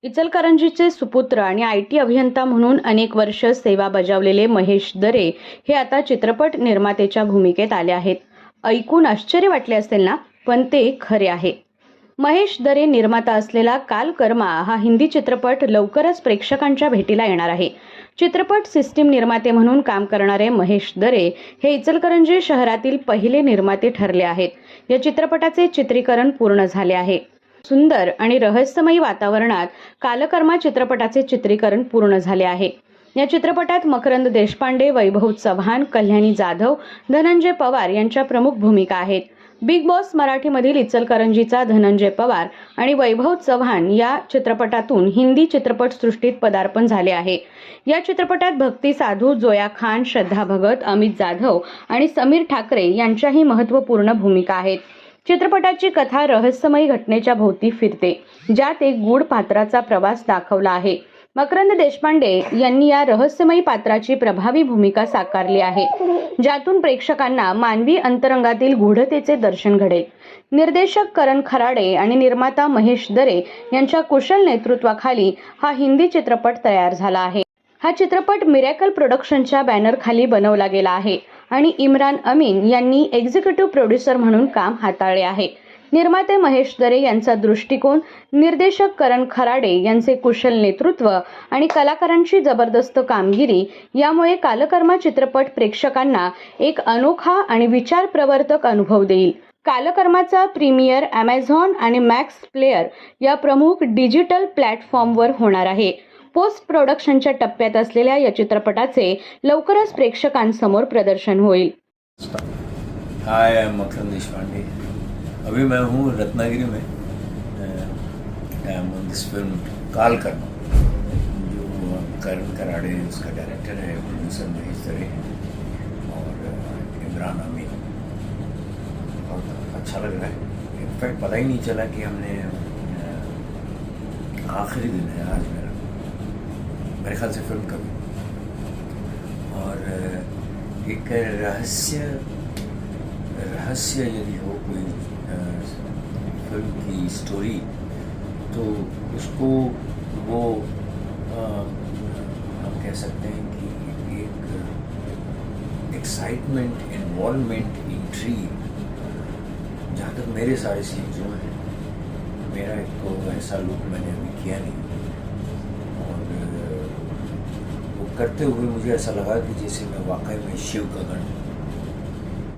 इचलकरंजीचे सुपुत्र आणि आय.टी. अभियंता म्हणून अनेक वर्ष सेवा बजावलेले महेश दरे हे आता चित्रपट निर्मात्याच्या भूमिकेत आले आहेत. ऐकून आश्चर्य वाटले असेल ना, पण ते खरे आहे. महेश दरे निर्माता असलेला काल कर्मा हा हिंदी चित्रपट लवकरच प्रेक्षकांच्या भेटीला येणार आहे. चित्रपट सिस्टीम निर्माते म्हणून काम करणारे महेश दरे हे इचलकरंजी शहरातील पहिले निर्माते ठरले आहेत. या चित्रपटाचे चित्रीकरण पूर्ण झाले आहे. सुंदर आणि रहस्यमयी वातावरणात कालकर्मा चित्रपटाचे चित्रीकरण पूर्ण झाले आहे. या चित्रपटात मकरंद देशपांडे, वैभव चव्हाण, कल्याणी जाधव, धनंजय पवार यांच्या प्रमुख भूमिका आहेत. बिग बॉस मराठीमधील इचलकरंजीचा धनंजय पवार आणि वैभव चव्हाण या चित्रपटातून हिंदी चित्रपटसृष्टीत पदार्पण झाले आहे. या चित्रपटात भक्ती साधू, जोया खान, श्रद्धा भगत, अमित जाधव आणि समीर ठाकरे यांच्याही महत्त्वपूर्ण भूमिका आहेत. चित्रपटाची कथा रहस्यमयी घटनेच्या भोवती फिरते, ज्यात एक गूढ पात्राचा प्रवास दाखवला आहे. मकरंद देशपांडे यांनी या रहस्यमयी पात्राची प्रभावी भूमिका साकारली आहे, ज्यातून प्रेक्षकांना मानवी अंतरंगातील गूढतेचे दर्शन घडेल. निर्देशक करण खराडे आणि निर्माता महेश दरे यांच्या कुशल नेतृत्वाखाली हा हिंदी चित्रपट तयार झाला आहे. हा चित्रपट मिरॅकल प्रोडक्शनच्या बॅनरखाली बनवला गेला आहे आणि इम्रान अमीन यांनी एक्झिक्युटिव्ह प्रोड्युसर म्हणून काम हाताळले आहे. निर्माते महेश दरे यांचा दृष्टिकोन, निर्देशक करण खराडे यांचे कुशल नेतृत्व आणि कलाकारांची जबरदस्त कामगिरी यामुळे कालकर्मा चित्रपट प्रेक्षकांना एक अनोखा आणि विचारप्रवर्तक अनुभव देईल. कालकर्माचा प्रीमियर Amazon आणि मॅक्स प्लेयर या प्रमुख डिजिटल प्लॅटफॉर्मवर होणार आहे. पोस्ट प्रोडक्शनच्या टप्प्यात असलेल्या या चित्रपटाचे लवकरच प्रेक्षकांसमोर प्रदर्शन होईल. हाय, मकरंद देशपांडे. अभी मैं हूँ रत्नागिरी में. दिस फिल्म काल कर्मा, जो करण कराड़े उसका डायरेक्टर है, प्रोड्यूसर महेश दरे है और इमरान अमीन. बहुत अच्छा लग रहा है. इनफैक्ट पता ही नहीं चला कि हमने आखिरी दिन है आज मेरे ख्याल से फिल्म का भी. और एक रहस्य यदि हो कोई फिल्म की स्टोरी, तो उसको वो हम कह सकते हैं कि एक एक्साइटमेंट, इन्वॉल्वमेंट, इंट्रीग, जहाँ तक मेरे सारे सीन जो हैं, मेरा एक तो ऐसा लुक मैंने अभी किया नहीं, और वो करते हुए मुझे ऐसा लगा कि जैसे मैं वाकई में शिव का गण